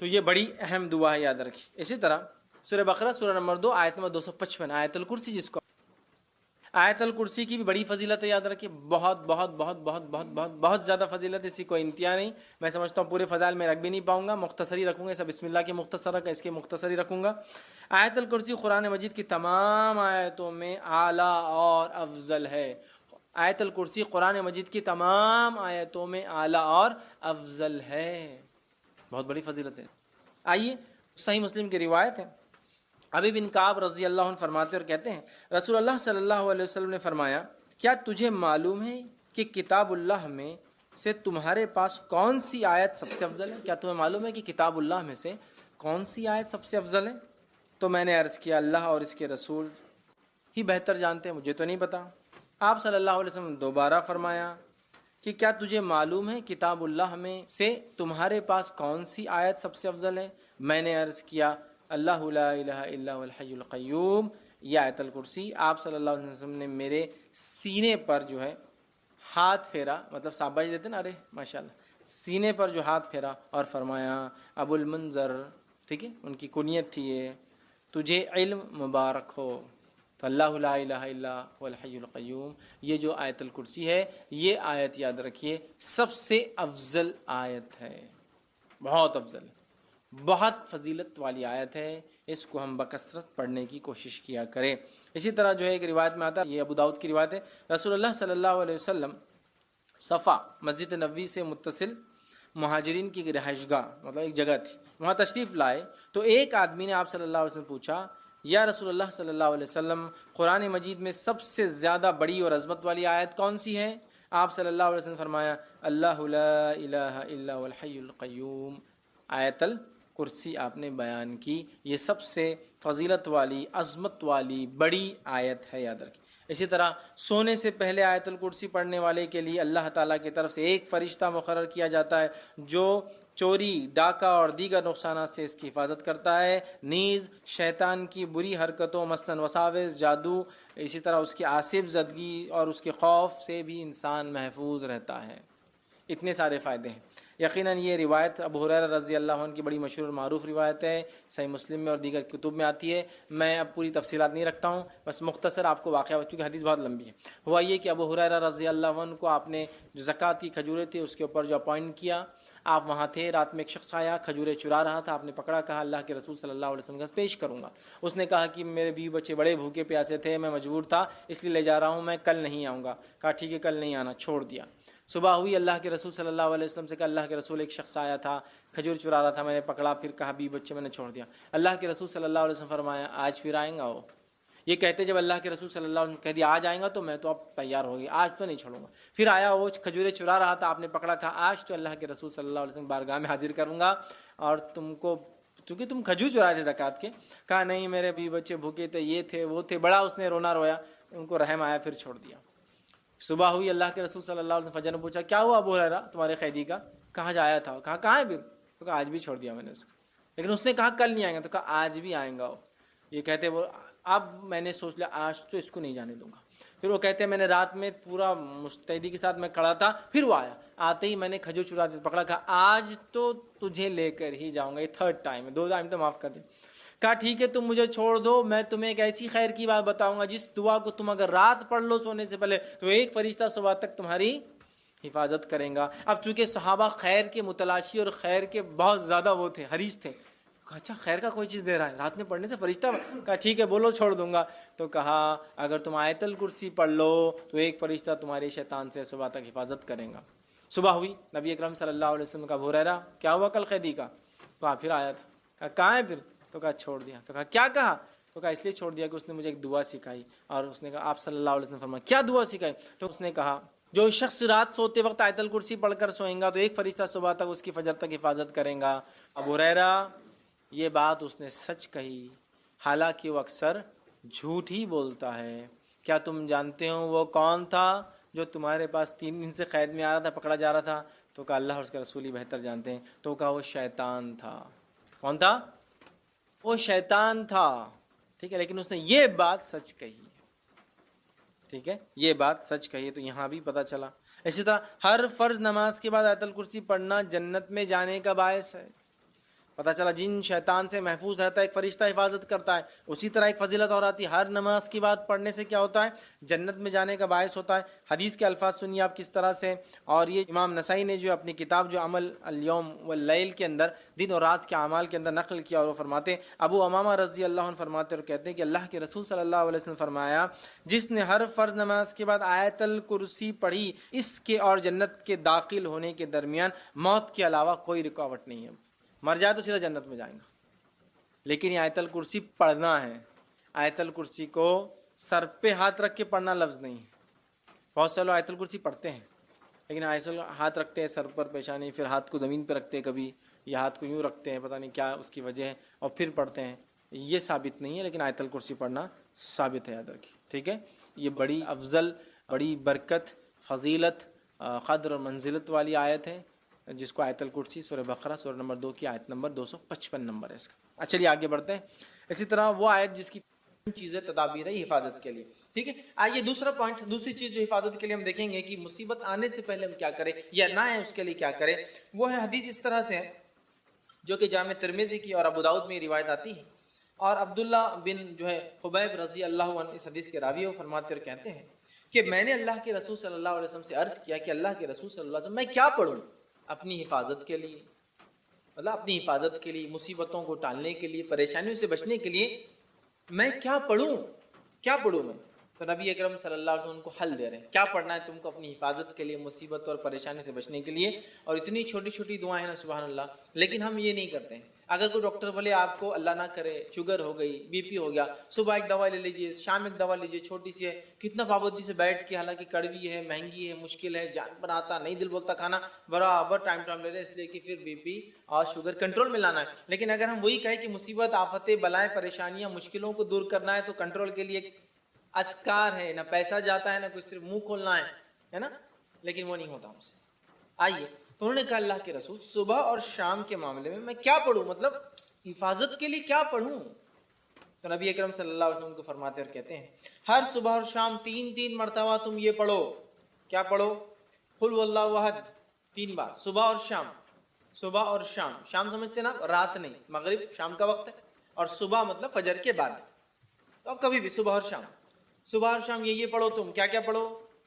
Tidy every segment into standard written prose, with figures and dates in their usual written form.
تو یہ بڑی اہم دعا ہے، یاد رکھیے۔ اسی طرح سورہ بقرہ سورہ نمبر 2 آیت نمبر 255 آیت الکرسی، جس کو آیت الکرسی کی بھی بڑی فضیلت ہے، یاد رکھیے، بہت بہت بہت بہت بہت بہت بہت زیادہ فضیلت ہے، اسی کوئی انتہا نہیں۔ میں سمجھتا ہوں پورے فضائل میں رکھ بھی نہیں پاؤں گا، مختصری رکھوں گا، سب بسم اللہ کی مختصر رکھا، اس کے مختصری رکھوں گا۔ آیت الکرسی قرآن مجید کی تمام آیتوں میں اعلیٰ اور افضل ہے۔ آیت الکرسی قرآن مجید کی تمام آیتوں میں اعلیٰ اور افضل ہے، بہت بڑی فضیلت ہے۔ آئیے صحیح مسلم کی روایت ہے، ابی بن کعب رضی اللہ عنہ فرماتے اور کہتے ہیں رسول اللہ صلی اللہ علیہ وسلم نے فرمایا، کیا تجھے معلوم ہے کہ کتاب اللہ میں سے تمہارے پاس کون سی آیت سب سے افضل ہے؟ کیا تمہیں معلوم ہے کہ کتاب اللہ میں سے کون سی آیت سب سے افضل ہے؟ تو میں نے عرض کیا اللہ اور اس کے رسول ہی بہتر جانتے ہیں، مجھے تو نہیں پتا۔ آپ صلی اللہ علیہ وسلم نے دوبارہ فرمایا کہ کیا تجھے معلوم ہے کتاب اللہ میں سے تمہارے پاس کون سی آیت سب سے افضل ہے؟ میں نے عرض کیا اللہ لا الہ الا هو الحی القیوم، یہ آیت الکرسی۔ آپ صلی اللہ علیہ وسلم نے میرے سینے پر جو ہے ہاتھ پھیرا، مطلب شاباشی دیتے نا، ارے ماشاءاللہ، سینے پر جو ہاتھ پھیرا اور فرمایا ابو المنذر، ٹھیک ہے، ان کی کنیت تھی یہ، تجھے علم مبارک ہو۔ تو اللہ لا الہ الا هو الحی القیوم، یہ جو آیت الکرسی ہے، یہ آیت یاد رکھیے سب سے افضل آیت ہے، بہت افضل، بہت فضیلت والی آیت ہے، اس کو ہم بکثرت پڑھنے کی کوشش کیا کریں۔ اسی طرح جو ہے ایک روایت میں آتا ہے، یہ ابو داؤد کی روایت ہے، رسول اللہ صلی اللہ علیہ وسلم صفا مسجد نبوی سے متصل مہاجرین کی رہائش گاہ، مطلب ایک جگہ تھی، وہاں تشریف لائے تو ایک آدمی نے آپ صلی اللہ علیہ وسلم پوچھا، یا رسول اللہ صلی اللہ علیہ وسلم، قرآن مجید میں سب سے زیادہ بڑی اور عظمت والی آیت کون سی ہے؟ آپ صلی اللہ علیہ وسلم نے فرمایا اللہ لا الہ الا هو الحی القیوم، آیت الکرسی آپ نے بیان کی، یہ سب سے فضیلت والی، عظمت والی بڑی آیت ہے، یاد رکھیں۔ اسی طرح سونے سے پہلے آیت الکرسی پڑھنے والے کے لیے اللہ تعالیٰ کی طرف سے ایک فرشتہ مقرر کیا جاتا ہے جو چوری، ڈاکہ اور دیگر نقصانات سے اس کی حفاظت کرتا ہے، نیز شیطان کی بری حرکتوں مثلاً وساوس، جادو، اسی طرح اس کی آصف زدگی اور اس کے خوف سے بھی انسان محفوظ رہتا ہے۔ اتنے سارے فائدے ہیں۔ یقیناً یہ روایت ابو ہریرہ رضی اللہ عنہ کی بڑی مشہور اور معروف روایت ہے، صحیح مسلم میں اور دیگر کتب میں آتی ہے۔ میں اب پوری تفصیلات نہیں رکھتا ہوں، بس مختصر آپ کو واقعہ، چونکہ حدیث بہت لمبی ہے۔ ہوا یہ کہ ابو ہریرہ رضی اللہ عنہ کو آپ نے جو زکوٰۃ کی کھجوریں تھیں اس کے اوپر جو اپوائنٹ کیا، آپ وہاں تھے، رات میں ایک شخص آیا کھجوریں چرا رہا تھا، آپ نے پکڑا، کہا اللہ کے رسول صلی اللہ علیہ وسلم کے پاس پیش کروں گا۔ اس نے کہا کہ میرے بیوی بچے بڑے بھوکے پیاسے تھے، میں مجبور تھا اس لیے لے جا رہا ہوں، میں کل نہیں آؤں گا۔ کہا ٹھیک ہے کل نہیں آنا، چھوڑ دیا۔ صبح ہوئی، اللہ کے رسول صلی اللہ علیہ وسلم سے کہا اللہ کے رسول ایک شخص آیا تھا کھجور چرا رہا تھا، میں نے پکڑا، پھر کہا بیوی بچے میں نے چھوڑ دیا۔ اللہ کے رسول صلی اللہ علیہ وسلم فرمایا آج پھر آئیں گا وہ؟ یہ کہتے جب اللہ کے رسول صلی اللہ علیہ وسلم کہہ دیا آج آئیں گا تو میں تو اب تیار ہو گئی، آج تو نہیں چھوڑوں گا۔ پھر آیا وہ کھجوریں چرا رہا تھا، آپ نے پکڑا، کہا آج تو اللہ کے رسول صلی اللہ علیہ وسلم بارگاہ میں حاضر کروں گا اور تم کو، کیونکہ تم کھجور چرا رہے تھے زکوٰۃ کے۔ کہا نہیں میرے بیوی بچے بھوکے تھے، یہ تھے وہ تھے، بڑا اس نے رونا رویا، ان کو رحم آیا، پھر چھوڑ دیا۔ صبح ہوئی، اللہ کے رسول صلی اللہ علیہ وسلم فجر نے پوچھا کیا ہوا ابو ہریرہ تمہارے قیدی کا؟ کہاں جایا تھا؟ کہا کہاں ہے پھر؟ تو کہا آج بھی چھوڑ دیا میں نے اس کو، لیکن اس نے کہا کل نہیں آئیں گا، تو کہا آج بھی آئیں گا وہ۔ یہ کہتے وہ اب میں نے سوچ لیا آج تو اس کو نہیں جانے دوں گا۔ پھر وہ کہتے ہیں میں نے رات میں پورا مستعدی کے ساتھ میں کھڑا تھا، پھر وہ آیا، آتے ہی میں نے کھجور چرا پکڑا، کہا آج تو تجھے لے کر ہی جاؤں گا، یہ تھرڈ ٹائم ہے، 2 ٹائم تو معاف کر دیں۔ کہا ٹھیک ہے تم مجھے چھوڑ دو، میں تمہیں ایک ایسی خیر کی بات بتاؤں گا جس دعا کو تم اگر رات پڑھ لو سونے سے پہلے تو ایک فرشتہ صبح تک تمہاری حفاظت کریں گا۔ اب چونکہ صحابہ خیر کے متلاشی اور خیر کے بہت زیادہ وہ تھے، حریص تھے، کہا اچھا خیر کا کوئی چیز دے رہا ہے رات میں پڑھنے سے فرشتہ؟ کہا ٹھیک ہے بولو چھوڑ دوں گا۔ تو کہا اگر تم آیت الکرسی پڑھ لو تو ایک فرشتہ تمہارے شیطان سے صبح تک حفاظت کریں گا۔ صبح ہوئی، نبی اکرم صلی اللہ علیہ وسلم کا ابو ہریرہ کیا ہوا کل قیدی کا؟ کہا پھر آیا تھا۔ کہا کہاں ہے پھر؟ تو کہا چھوڑ دیا۔ تو کہا کیا کہا؟ تو کہا اس لیے چھوڑ دیا کہ اس نے مجھے ایک دعا سکھائی، اور اس نے کہا آپ صلی اللہ علیہ وسلم فرمایا کیا دعا سکھائی؟ تو اس نے کہا جو شخص رات سوتے وقت آیت الکرسی پڑھ کر سوئیں گا تو ایک فرشتہ صبح تک اس کی فجر تک حفاظت کریں گا۔ ابو ہریرہ یہ بات اس نے سچ کہی، حالانکہ وہ اکثر جھوٹ ہی بولتا ہے۔ کیا تم جانتے ہو وہ کون تھا جو تمہارے پاس 3 دن سے قید میں آ رہا تھا، پکڑا جا رہا تھا؟ تو کہا اللہ اور اس کے رسول ہی بہتر جانتے ہیں۔ تو کہا وہ شیطان تھا۔ کون تھا؟ وہ شیطان تھا، ٹھیک ہے، لیکن اس نے یہ بات سچ کہی ہے، ٹھیک ہے، یہ بات سچ کہی ہے، تو یہاں بھی پتہ چلا۔ اسی طرح ہر فرض نماز کے بعد آیت الکرسی پڑھنا جنت میں جانے کا باعث ہے۔ پتہ چلا جن شیطان سے محفوظ رہتا ہے ایک فرشتہ حفاظت کرتا ہے. اسی طرح ایک فضیلت اور آتی ہے، ہر نماز کی بات پڑھنے سے کیا ہوتا ہے؟ جنت میں جانے کا باعث ہوتا ہے. حدیث کے الفاظ سنیے آپ کس طرح سے، اور یہ امام نسائی نے جو اپنی کتاب جو عمل اليوم واللیل کے اندر دن اور رات کے اعمال کے اندر نقل کیا، اور وہ فرماتے ہیں، ابو امامہ رضی اللہ عنہ فرماتے اور کہتے ہیں کہ اللہ کے رسول صلی اللہ علیہ وسلم فرمایا، جس نے ہر فرض نماز کے بعد آیت الکرسی پڑھی، اس کے اور جنت کے داخل ہونے کے درمیان موت کے علاوہ کوئی رکاوٹ نہیں ہے. مر جائے تو سیدھا جنت میں جائیں گا. لیکن یہ آیت الکرسی پڑھنا ہے. آیت الکرسی کو سر پہ ہاتھ رکھ کے پڑھنا لفظ نہیں ہے. بہت سے لوگ آیت الکرسی پڑھتے ہیں لیکن ہاتھ رکھتے ہیں سر پر پیشانی، پھر ہاتھ کو زمین پہ رکھتے ہیں، کبھی یا ہاتھ کو یوں رکھتے ہیں، پتہ نہیں کیا اس کی وجہ ہے، اور پھر پڑھتے ہیں. یہ ثابت نہیں ہے، لیکن آیت الکرسی پڑھنا ثابت ہے، یاد رکھیے. ٹھیک ہے، یہ بڑی افضل، بڑی برکت، فضیلت، قدر اور منزلت والی آیت ہے، جس کو آیت الکرسی سورہ بقرہ سورہ نمبر 2 کی آیت نمبر 255 نمبر ہے اس کا. چلیے آگے بڑھتے ہیں. اسی طرح وہ آیت جس کی چیزیں تدابیر ہے حفاظت کے لیے. ٹھیک ہے، آئیے دوسرا پوائنٹ، دوسری چیز جو حفاظت کے لیے ہم دیکھیں گے کہ مصیبت آنے سے پہلے ہم کیا کریں یا نہ ہے اس کے لیے کیا کریں. وہ ہے حدیث اس طرح سے ہے جو کہ جامع ترمذی کی اور ابو داؤد میں روایت آتی ہے، اور عبداللہ بن جو ہے حبیب رضی اللہ عنہ اس حدیث کے راوی، وہ فرماتے اور کہتے ہیں کہ میں نے اللہ کے رسول صلی اللہ علیہ وسلم سے عرض کیا کہ اللہ کے رسول صلی اللہ علیہ وسلم میں کیا پڑھوں اپنی حفاظت کے لیے، مطلب اپنی حفاظت کے لیے، مصیبتوں کو ٹالنے کے لیے، پریشانیوں سے بچنے کے لیے میں کیا پڑھوں میں. تو نبی اکرم صلی اللہ علیہ وسلم ان کو حل دے رہے ہیں، کیا پڑھنا ہے تم کو اپنی حفاظت کے لیے، مصیبت اور پریشانی سے بچنے کے لیے. اور اتنی چھوٹی چھوٹی دعائیں ہیں نا، سبحان اللہ. لیکن ہم یہ نہیں کرتے ہیں. اگر کوئی ڈاکٹر بولے آپ کو اللہ نہ کرے شوگر ہو گئی، بی پی ہو گیا، صبح ایک دوا لے لیجئے، شام ایک دوا لیجئے، چھوٹی سی ہے، کتنا پابندی سے بیٹھ کے، حالانکہ کڑوی ہے، مہنگی ہے، مشکل ہے، جان پر آتا نہیں، دل بولتا کھانا، برابر ٹائم لے رہے، اس لیے کہ پھر بی پی اور شوگر کنٹرول میں لانا ہے. لیکن اگر ہم وہی کہیں کہ مصیبت، آفتیں، بلائیں، پریشانیاں، مشکلوں کو دور کرنا ہے، تو کنٹرول کے لیے ایک اذکار ہے، نہ پیسہ جاتا ہے، نہ کوئی صرف منہ کھولنا ہے نا، لیکن وہ نہیں ہوتا ہم سے. آئیے، تو انہوں نے کہا اللہ کے رسول صبح اور شام کے معاملے میں کیا پڑھوں، مطلب حفاظت کے لیے کیا پڑھوں. تو نبی اکرم صلی اللہ علیہ وسلم کو فرماتے اور کہتے ہیں ہر صبح اور شام 3 مرتبہ تم یہ پڑھو. کیا پڑھو؟ قل هو اللہ احد 3 بار، صبح اور شام. صبح اور شام، شام سمجھتے نا رات نہیں، مغرب شام کا وقت ہے، اور صبح مطلب فجر کے بعد. تو اب کبھی بھی صبح اور شام، صبح اور شام یہ پڑھو. تم کیا کیا پڑھو؟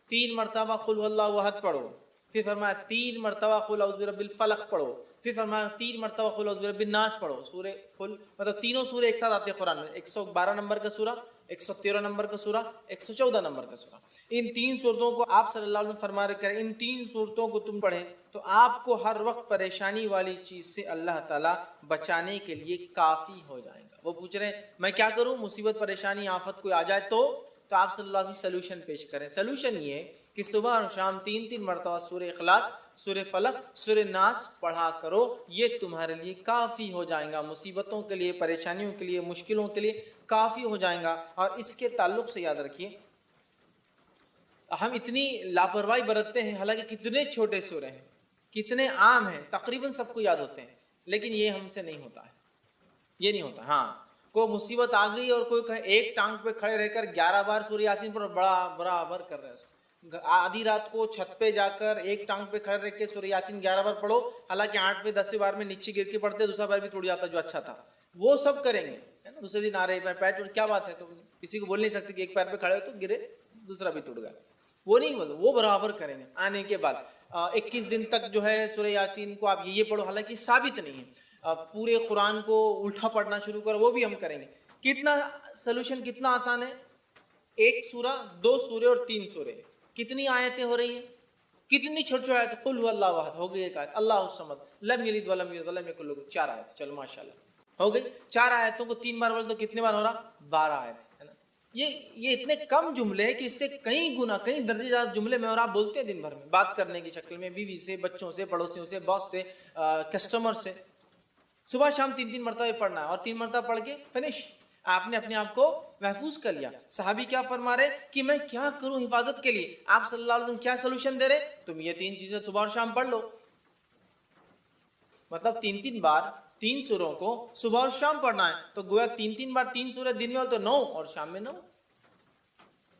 3 مرتبہ قل هو اللہ احد پڑھو. پھر فرمایا 3 مرتبہ قل اعوذ برب الفلق پڑھو. پھر فرمایا 3 مرتبہ قل اعوذ برب الناس پڑھو. سورہ قل مطلب تینوں سورے ایک ساتھ آتے ہیں قرآن میں، 112 نمبر کا سورہ، 113 نمبر کا سورہ، 114 نمبر کا سورہ. ان 3 صورتوں کو آپ صلی اللہ علیہ وسلم فرما رہے کریں، ان 3 صورتوں کو تم پڑھیں تو آپ کو ہر وقت پریشانی والی چیز سے اللہ تعالیٰ بچانے کے لیے کافی ہو جائے گا. وہ پوچھ رہے ہیں میں کیا کروں، مصیبت، پریشانی، آفت کوئی آ جائے تو آپ صلی اللہ علیہ وسلم سلوشن پیش کریں. سلوشن یہ ہے کہ صبح اور شام 3 مرتبہ سورہ اخلاص، سورہ فلق، سورہ ناس پڑھا کرو. یہ تمہارے لیے کافی ہو جائے گا، مصیبتوں کے لیے، پریشانیوں کے لیے، مشکلوں کے لیے کافی ہو جائے گا. اور اس کے تعلق سے یاد رکھیے، ہم اتنی لاپرواہی برتتے ہیں، حالانکہ کتنے چھوٹے سورے ہیں، کتنے عام ہیں، تقریباً سب کو یاد ہوتے ہیں، لیکن یہ ہم سے نہیں ہوتا ہے، یہ نہیں ہوتا. ہاں، کوئی مصیبت آ گئی اور کوئی کہے ایک ٹانگ پہ کھڑے رہ کر 11 بار سورہ یاسین پر برابر کر رہے ہیں. آدھی رات کو چھت پہ جا کر ایک ٹانگ پہ کھڑے رہ کے سورہ یاسین 11 بار پڑھو، حالانکہ 8 پہ 10 بار میں نیچے گر کے پڑھتے، دوسرا بار بھی ٹوٹ جاتا جو اچھا تھا. وہ سب کریں گے، دوسرے دن آ رہے پیر ٹوٹ، کیا بات ہے؟ تو کسی کو بول نہیں سکتے کہ ایک پیر پہ کھڑے ہو تو گرے، دوسرا بھی ٹوٹ گیا. وہ نہیں بولو، وہ برابر کریں گے. آنے کے بعد 21 دن تک جو ہے سورہ یاسین کو آپ یہ پڑھو، حالانکہ ثابت نہیں ہے. پورے قرآن کو الٹا پڑھنا شروع کرو، وہ بھی ہم کریں گے. کتنا سلوشن، کتنا آسان ہے. 1 سورہ، 2 سورے اور 3 سورے، کتنی آیتیں ہو رہی ہیں، کتنی چھوٹی چھوٹی آیتیں. قل هو اللہ احد ہو گئی ایک آیت، اللہ الصمد، لم یلد ولم یولد ولم یکن لہ، 4 آیت. چلو ماشاءاللہ ہو گئی. 4 آیتوں کو 3 بار بولے تو کتنے بار ہو رہا؟ 12 آیت ہے نا. یہ اتنے کم جملے ہیں کہ اس سے کئی گنا، کئی درجے زیادہ جملے میں اور آپ بولتے ہیں دن بھر میں، بات کرنے کی شکل میں، بیوی سے، بچوں سے، پڑوسیوں سے، باس سے، کسٹمر سے. صبح شام 3 مرتبہ پڑھنا ہے، اور 3 مرتبہ پڑھ کے فنش، آپ نے اپنے آپ کو محفوظ کر لیا. صحابی کیا فرما رہے کہ میں کیا کروں حفاظت کے لیے؟ آپ صلی اللہ علیہ وسلم کیا سلوشن دے رہے؟ تم یہ 3 چیزیں صبح اور شام پڑھ لو. مطلب 3 بار 3 سوروں کو صبح اور شام پڑھنا ہے، تو گویا 3 بار 3 سورے دن میں ہو تو 9 اور شام میں 9،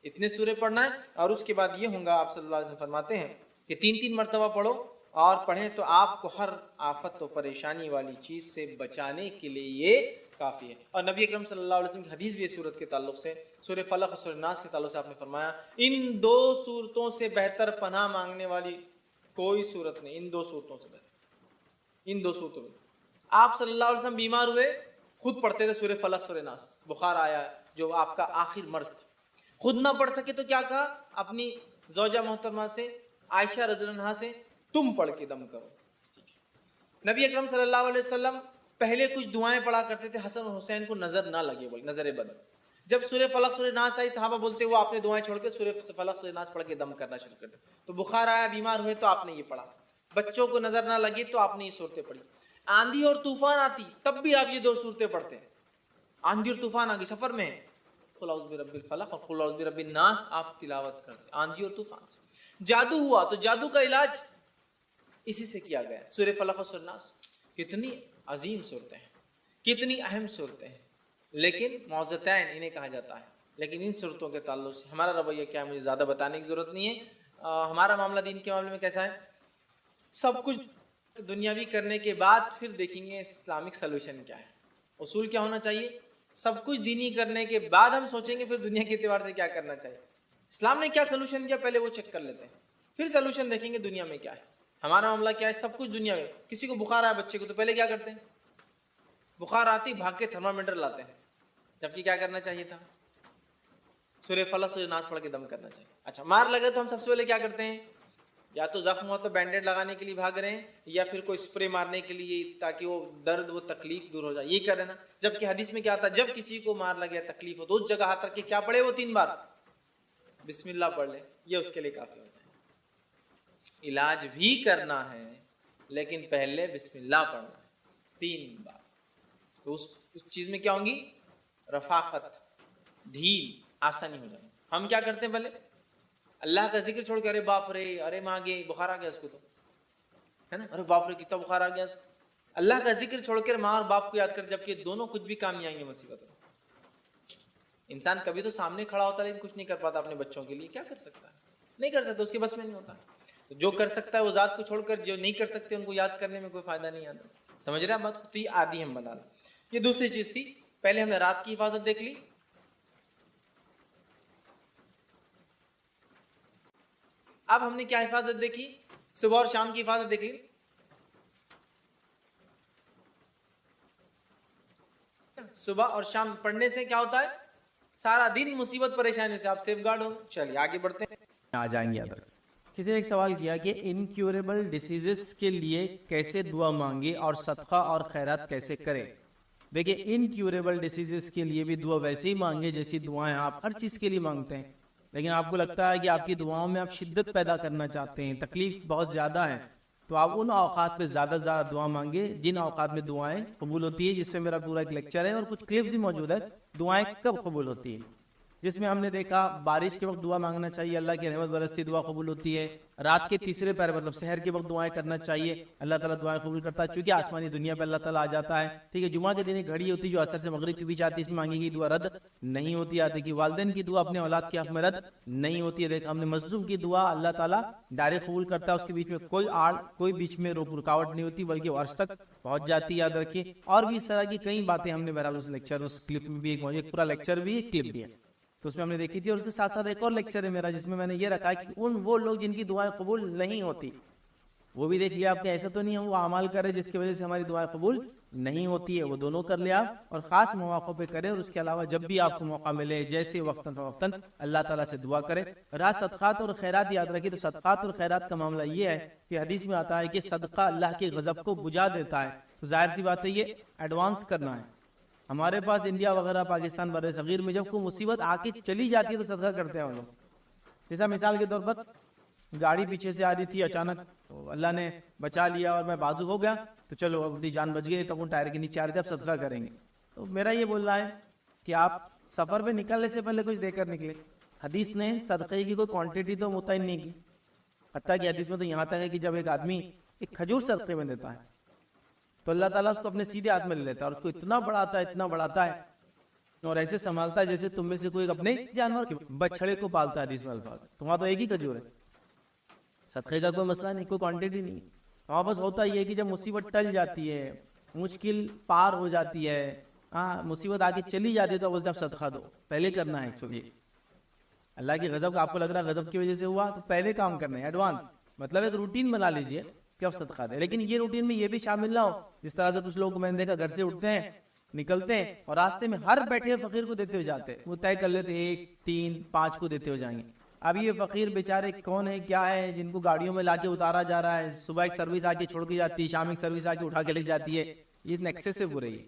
اتنے سورے پڑھنا ہے. اور اس کے بعد یہ ہوں گا، آپ صلی اللہ علیہ وسلم فرماتے ہیں کہ 3 مرتبہ پڑھو اور پڑھیں تو آپ کو ہر آفت و پریشانی والی چیز سے بچانے کے لیے یہ کافی ہے. اور نبی اکرم صلی اللہ علیہ وسلم کی حدیث بھی اس صورت کے تعلق سے سورہ فلق اور سورہ ناس کے تعلق سے آپ نے فرمایا ان دو صورتوں سے بہتر پناہ مانگنے والی کوئی صورت نہیں. ان دو صورتوں سے بہتر, ان دو صورتوں میں آپ صلی اللہ علیہ وسلم بیمار ہوئے, خود پڑھتے تھے سورہ فلق سورہ ناس. بخار آیا جو آپ کا آخر مرض تھا, خود نہ پڑھ سکے تو کیا کہا اپنی زوجہ محترمہ سے عائشہ رضی اللہ عنہا سے تم پڑھ کے دم کرو. نبی اکرم صلی اللہ علیہ وسلم پہلے کچھ دعائیں پڑھا کرتے تھے حسن اور حسین کو نظر نہ لگے, بولے نظر بد. جب سورہ فلق سورہ ناس آئی صحابہ بولتے وہ آپ نے دعائیں چھوڑ کے سورہ فلق سورہ ناس پڑھ کے دم کرنا شروع کر دیا. تو بخار آیا بیمار ہوئے تو آپ نے یہ پڑھا, بچوں کو نظر نہ لگی تو آپ نے یہ صورتیں پڑھی. آندھی اور طوفان آتی تب بھی آپ یہ دو صورتیں پڑھتے ہیں. آندھی اور طوفان آ گئی سفر میں, قل اعوذ برب الفلق اور قل اعوذ برب الناس آپ تلاوت کرتے آندھی اور طوفان سے. جادو ہوا تو جادو کا علاج اسی سے کیا گیا, سورہ فلق اور سورہ ناس. کتنی عظیم صورتیں ہیں, کتنی اہم صورتیں ہیں, لیکن معوذتین انہیں کہا جاتا ہے. لیکن ان صورتوں کے تعلق سے ہمارا رویہ کیا ہے مجھے زیادہ بتانے کی ضرورت نہیں ہے. ہمارا معاملہ دین کے معاملے میں کیسا ہے, سب کچھ دنیاوی کرنے کے بعد پھر دیکھیں گے اسلامک سلوشن کیا ہے. اصول کیا ہونا چاہیے, سب کچھ دینی کرنے کے بعد ہم سوچیں گے پھر دنیا کے اعتبار سے کیا کرنا چاہیے. اسلام نے کیا سلوشن کیا پہلے وہ چیک کر لیتے ہیں, پھر سلوشن دیکھیں گے دنیا میں کیا ہے. ہمارا معاملہ کیا ہے, سب کچھ دنیا میں. کسی کو بخار آیا بچے کو تو پہلے کیا کرتے ہیں, بخار آتی بھاگ کے تھرمامیٹر لاتے ہیں, جبکہ کیا کرنا چاہیے تھا سورہ فلق سورہ ناس پڑھ کے دم کرنا چاہیے. اچھا مار لگے تو ہم سب سے پہلے کیا کرتے ہیں, یا تو زخم ہوا تو بینڈیڈ لگانے کے لیے بھاگ رہے ہیں, یا پھر کوئی اسپرے مارنے کے لیے تاکہ وہ درد وہ تکلیف دور ہو جائے, یہ کر رہے نا. جبکہ حدیث میں کیا تھا, جب کسی کو مار لگے تکلیف ہو تو اس جگہ ہاتھ رکھ کے کیا پڑھے وہ 3 بار بسم اللہ پڑھ لے, یہ اس کے لیے کافی ہو جائے. علاج بھی کرنا ہے لیکن پہلے بسم اللہ پڑھنا ہے 3 بار. تو اس چیز میں کیا ہوں گی, رفاقت, ڈھیل, آسانی ہو جائے. ہم کیا کرتے ہیں, پہلے اللہ کا ذکر چھوڑ کے ارے باپ رے, ارے ماں گے بخار آ گیا اس کو تو ہے نا, ارے باپ رے کتنا بخار آ گیا اس کو. اللہ کا ذکر چھوڑ کر ماں اور باپ کو یاد کر, جبکہ دونوں کچھ بھی کام نہیں آئیں گے مصیبت میں. انسان کبھی تو سامنے کھڑا ہوتا ہے لیکن کچھ نہیں کر پاتا اپنے بچوں کے لیے. کیا کر سکتا ہے, نہیں کر سکتا, اس کے بس میں نہیں ہوتا. تو جو کر سکتا ہے وہ ذات کو چھوڑ کر جو نہیں کر سکتے ان کو یاد کرنے میں کوئی فائدہ نہیں آتا. سمجھ رہے ہیں بات کو, تو یہ عادی ہم بنا لیں. یہ دوسری چیز تھی. پہلے ہم نے رات کی حفاظت دیکھ لی, اب ہم نے کیا حفاظت دیکھی, صبح اور شام کی حفاظت دیکھ لی. صبح اور شام پڑھنے سے کیا ہوتا ہے, سارا دن مصیبت پریشانی سے آپ سیف گارڈ ہو. چلیے آگے بڑھتے ہیں, آ جائیں گے. ادھر کسی نے ایک سوال کیا کہ انکیوریبل ڈیسیزز کے لیے کیسے دعا مانگے اور صدقہ اور خیرات کیسے کریں. دیکھیں انکیوریبل ڈیسیزز کے لیے بھی دعا ویسے ہی مانگے جیسی دعائیں آپ ہر چیز کے لیے مانگتے ہیں. لیکن آپ کو لگتا ہے کہ آپ کی دعاؤں میں آپ شدت پیدا کرنا چاہتے ہیں, تکلیف بہت زیادہ ہے, تو آپ ان اوقات پہ زیادہ سے زیادہ دعا مانگے جن اوقات میں دعائیں قبول ہوتی ہے. جس پہ میرا پورا ایک لیکچر ہے اور کچھ کلپس بھی موجود ہے دعائیں کب قبول ہوتی ہیں, جس میں ہم نے دیکھا بارش کے وقت دعا مانگنا چاہیے, اللہ کی رحمت برستی دعا قبول ہوتی ہے. رات کے تیسرے پہر مطلب سحر کے وقت دعائیں کرنا چاہیے, اللہ تعالیٰ دعائیں قبول کرتا ہے, چونکہ آسمانی دنیا پہ اللہ تعالیٰ آ جاتا ہے. ٹھیک ہے, جمعہ کے دن ایک گھڑی ہوتی ہے جو عصر سے مغرب کے بیچ آتی ہے, اس میں مانگی گئی دعا رد نہیں ہوتی. آتی کہ والدین کی دعا اپنے اولاد کے حق میں رد نہیں ہوتی ہے. دیکھ ہم نے مظلوم کی دعا اللہ تعالیٰ ڈائریکٹ قبول کرتا ہے, اس کے بیچ میں کوئی آڑ کوئی بیچ میں رکاوٹ نہیں ہوتی بلکہ عرش تک پہنچ جاتی ہے. یاد رکھیے. اور بھی اس طرح کی کئی باتیں ہم نے بہرحال اس لیکچر اس کلپ میں بھی ایک پورا لیکچر بھی ایک کلپ بھی ہے تو اس میں ہم نے دیکھی تھی. اور اس کے ساتھ ساتھ ایک اور لیکچر ہے میرا جس میں نے یہ رکھا ہے کہ وہ لوگ جن کی دعائیں قبول نہیں ہوتی وہ بھی دیکھ لیا آپ. کے ایسا تو نہیں ہم وہ اعمال کرے جس کی وجہ سے ہماری دعائیں قبول نہیں ہوتی ہے, وہ دونوں کر لیا اور خاص مواقع پہ کرے. اور اس کے علاوہ جب بھی آپ کو موقع ملے جیسے وقتاً فوقتاً اللہ تعالیٰ سے دعا کرے. رات صدقات اور خیرات یاد رکھیے. تو صدقات اور خیرات کا معاملہ یہ ہے کہ حدیث میں آتا ہے کہ صدقہ اللہ کے غضب کو بجھا دیتا ہے. تو ظاہر سی بات ہے یہ ایڈوانس کرنا ہے. ہمارے پاس انڈیا وغیرہ پاکستان بر صغیر میں جب کوئی مصیبت آ کے چلی جاتی ہے تو صدقہ کرتے ہیں ہم لوگ. جیسا مثال کے طور پر گاڑی پیچھے سے آ رہی تھی اچانک, تو اللہ نے بچا لیا اور میں بازو ہو گیا, تو چلو اپنی جان بچ گئی. تب ان ٹائر کے نیچے آ رہے تھے, اب صدقہ کریں گے. تو میرا یہ بول رہا ہے کہ آپ سفر پہ نکلنے سے پہلے کچھ دے کر نکلے. حدیث نے صدقے کی کوئی کوانٹٹی تو متعین نہیں کی, حتیٰ کہ حدیث میں تو یہاں تک ہے کہ جب ایک آدمی ایک کھجور صدقے میں دیتا ہے تو اللہ تعالیٰ اس کو اپنے سیدھے ہاتھ میں لے لیتا ہے اور اس کو اتنا بڑھاتا ہے اور ایسے سنبھالتا ہے جیسے تم میں سے کوئی اپنے جانور کے بچڑے کو پالتا ہے. حدیث میں الفاظ تمہارا تو ایک ہی کھجور ہے. صدقے کا کوئی مسئلہ نہیں, کوئی کوانٹٹی نہیں. ہمارے پاس ہوتا یہ ہے کہ جب مصیبت ٹل جاتی ہے، مشکل پار ہو جاتی ہے، مصیبت آگے چلی جاتی ہے، تو بولتے ہیں صدقہ دو. پہلے کرنا ہے ایکچولی. اللہ کی غضب آپ کو لگ رہا ہے غضب کی وجہ سے ہوا، تو پہلے کام کرنا ہے ایڈوانس. مطلب ایک روٹین بنا لیجئے کہ آپ صدقہ دیں. لیکن یہ روٹین میں یہ بھی شامل نہ ہو جس طرح سے کچھ لوگ میں نے دیکھا گھر سے اٹھتے ہیں، نکلتے ہیں اور راستے میں ہر بیٹھے فقیر کو دیتے ہوئے جاتے ہیں. وہ طے کر لیتے 1 3 5 کو دیتے ہوئے جائیں گے. اب یہ فقیر بیچارے کون ہے کیا ہے جن کو گاڑیوں میں لا کے اتارا جا رہا ہے، صبح ایک سروس آ کے چھوڑ کے جاتی ہے، شام ایک سروس آ کے اٹھا کے لے جاتی ہے. یہ ایکسیسو ہو رہی ہے.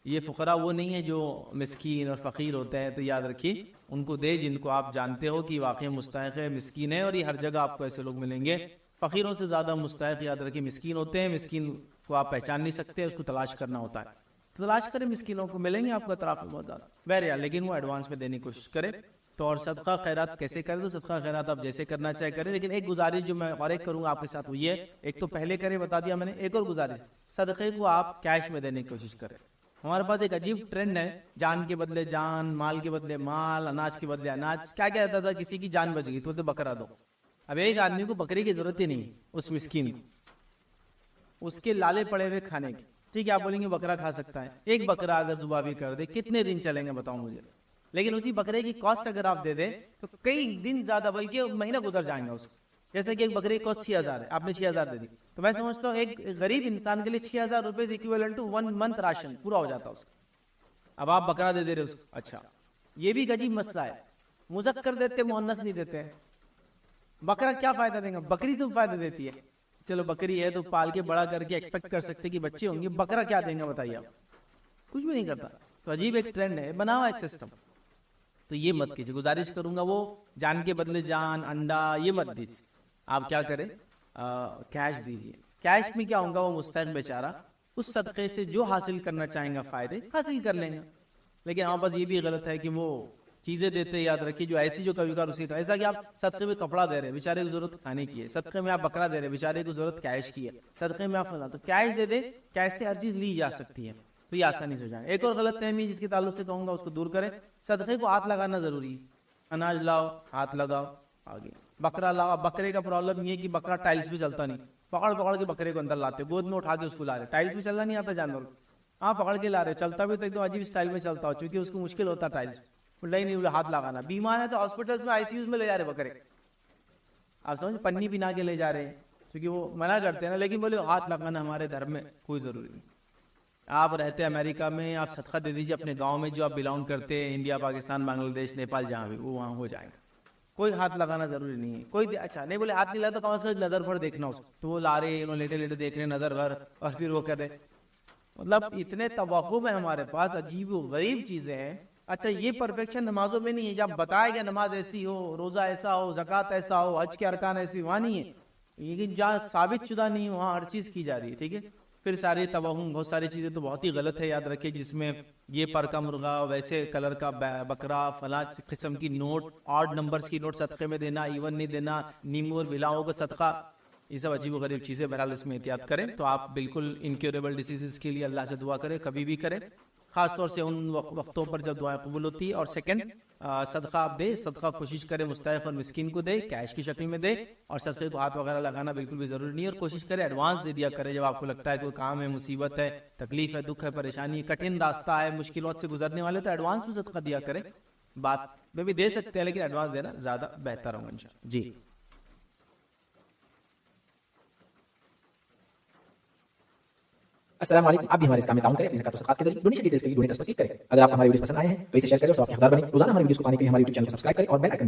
یہ فقراء وہ نہیں ہے جو مسکین اور فقیر ہوتے ہیں، تو یاد رکھیے ان کو دے جن کو آپ جانتے ہو کہ واقعی مستحق ہے، مسکین ہے. اور یہ ہر جگہ آپ کو ایسے لوگ ملیں گے. فقیروں سے زیادہ مستحق یاد رکھیے مسکین ہوتے ہیں. مسکین کو آپ پہچان نہیں سکتے، اس کو تلاش کرنا ہوتا ہے. تلاش کریں، مسکینوں کو ملیں گے آپ کو اطراف میں بہت زیادہ بہرحال، لیکن وہ ایڈوانس میں دینے کی کوشش کرے. تو اور صدقہ خیرات کیسے کرے؟ تو صدقہ خیرات آپ جیسے کرنا چاہے کریں، لیکن ایک گزارش جو میں اور ایک کروں گا آپ کے ساتھ وہ یہ ہے، ایک تو پہلے کرے بتا دیا میں نے، ایک اور گزارش، صدقے کو آپ کیش میں دینے کی کوشش کریں. ہمارے پاس ایک عجیب ٹرینڈ ہے، جان کے بدلے جان، مال کے بدلے مال، اناج کے بدلے اناج. کیا کہتا تھا کسی کی جان بچ گئی تو بولتے بکرا دو. اب ایک آدمی کو بکری کی ضرورت ہی نہیں، اس مسکین کو، اس کے لالے پڑے ہوئے کھانے کی. ٹھیک ہے آپ بولیں گے بکرا کھا سکتا ہے. ایک بکرا اگر ذبح بھی کر دے کتنے دن چلیں گے بتاؤ مجھے؟ لیکن اسی بکرے کی کاسٹ اگر آپ دے دیں تو کئی دن زیادہ بلکہ مہینہ گزر جائیں گا اس کا. جیسے کہ ایک بکرے کی کاسٹ 6000 ہے، آپ نے 6000 دے دی، تو میں سمجھتا ہوں ایک غریب انسان کے لیے 6000 روپے ایکویولنٹ ٹو 1 منتھ راشن پورا ہو جاتا ہے اس کا. اب آپ بکرا دے دے رہے اس کو. اچھا یہ بھی ایک عجیب مسئلہ ہے، مذکر دیتے مؤنث نہیں دیتے ہیں. بکرا کیا فائدہ دیں گا؟ بکری تو فائدہ دیتی ہے، چلو بکری ہے تو پال کے بڑا کر کے ایکسپیکٹ کر سکتے کہ بچے ہوں گے. بکرا کیا دیں گا بتائیے آپ؟ کچھ بھی نہیں کرتا. تو عجیب ایک ٹرینڈ ہے، بنا ہوا ایک سسٹم. تو یہ مت کیجیے. گزارش کروں گا وہ جان کے بدلے جان، انڈا یہ مت دیجیے. آپ کیا کریں؟ کیش دیجیے. کیش میں کیا ہوگا، وہ مستحق بیچارہ اس صدقے سے جو حاصل کرنا چاہیں گا فائدے حاصل کر لیں گے. لیکن ہمارے پاس یہ بھی غلط ہے کہ وہ چیزیں دیتے، یاد رکھیے جو ایسی جو کبھی کبھار اسی تو ایسا کہ آپ صدقے میں کپڑا دے رہے ہیں، بیچارے کو ضرورت کھانے کی ہے. صدقے میں آپ بکرا دے رہے ہیں، بیچارے کو ضرورت کیش کی ہے. صدقے میں آپ فلاں، تو کیش دے دے، کیش سے ہر چیز لی جا سکتی ہے تو یہ آسانی سے ہو جائے. ایک اور غلط فہمی جس کے تعلق سے کہوں گا اس کو دور کریں. صدقے کو ہاتھ لگانا ضروری ہے. اناج لاؤ ہاتھ لگاؤ آگے. بکرا لاؤ، بکرے کا پرابلم یہ ہے کہ بکرا ٹائلس پہ چلتا نہیں. پکڑ پکڑ کے بکرے کو اندر لاتے، گود میں اٹھا کے اس کو لا رہے. ٹائلس پہ چلنا نہیں آتا جانور کو، ہاں پکڑ کے لا رہے. چلتا بھی تو ایک دم عجیب اسٹائل میں چلتا ہو، چونکہ اس کو مشکل ہوتا ہے ٹائلس نہیں ہاتھ لگانا. بیمار ہے تو ہاسپٹل میں ICUs میں لے جا رہے بکرے. آپ سمجھ پنی بنا کے لے جا رہے ہیں کیونکہ وہ منع کرتے ہیں نا، لیکن بولے ہاتھ لگانا ہمارے دھرم میں کوئی ضروری نہیں. آپ رہتے امریکہ میں، آپ صدقہ دے دیجیے اپنے گاؤں میں جو آپ بلانگ کرتے ہیں، انڈیا پاکستان بنگلہ دیش نیپال جہاں بھی، وہ وہاں ہو جائے گا. کوئی ہاتھ لگانا ضروری نہیں ہے. کوئی اچھا نہیں بولے ہاتھ نہیں لگا تو کم از کم نظر بھر دیکھنا اس کو. تو وہ لا رہے انہوں لیٹے لیٹے دیکھ رہے نظر بھر اور پھر وہ کر رہے. مطلب اتنے توہم ہے ہمارے پاس، عجیب و غریب چیزیں ہیں. اچھا یہ پرفیکشن نمازوں میں نہیں ہے. جب بتایا گیا نماز ایسی ہو، روزہ ایسا ہو، زکوٰۃ ایسا ہو، حج کے ارکان ایسی، وہاں نہیں ہے. لیکن جہاں ثابت شدہ نہیں ہے وہاں ہر چیز کی جا رہی ہے. ٹھیک ہے، پھر سارے توہم، بہت ساری چیزیں تو بہت ہی غلط ہے. یاد رکھیں جس میں یہ پر کا مرغا، ویسے کلر کا بکرا، فلاں قسم کی نوٹ، آڈ نمبرز کی نوٹ صدقے میں دینا، ایون نہیں دینا، نیمو اور بلاؤں کا صدقہ، یہ سب عجیب و غریب چیزیں. بہرحال اس میں احتیاط کریں. تو آپ بالکل انکیوریبل ڈیزیزز کے لیے اللہ سے دعا کریں، کبھی بھی کریں، خاص طور سے ان وقتوں پر جب دعائیں قبول ہوتی ہے. اور سیکنڈ، صدقہ آپ دے، صدقہ کوشش کریں مستحق اور مسکین کو دے، کیش کی شکل میں دے. اور صدقے کو ہاتھ وغیرہ لگانا بالکل بھی ضروری نہیں ہے. اور کوشش کریں ایڈوانس دے دیا کرے جب آپ کو لگتا ہے کوئی کام ہے، مصیبت ہے، تکلیف ہے، دکھ ہے، پریشانی ہے، کٹھن راستہ ہے، مشکلات سے گزرنے والے، تو ایڈوانس میں صدقہ دیا کریں. بات میں بھی دے سکتے ہیں لیکن ایڈوانس دینا زیادہ بہتر ہوگا انشاءاللہ. جی السلام علیکم. آپ بھی ہمارے اس کام میں تعاون کریں اپنی زکات و صدقات کے ذریعے. ڈونیشن ڈیٹیلز کے لیے ڈونیٹ پر کلک کریں. اگر آپ کو ہمارے ویڈیوز پسند آئے ہیں تو اسے شیئر کریں اور اس کا حقدار بنیں. روزانہ ہمارے ویڈیوز کو پانے کے لیے ہمارے یوٹیوب چینل کو سبسکرائب کریں اور بیل آئکن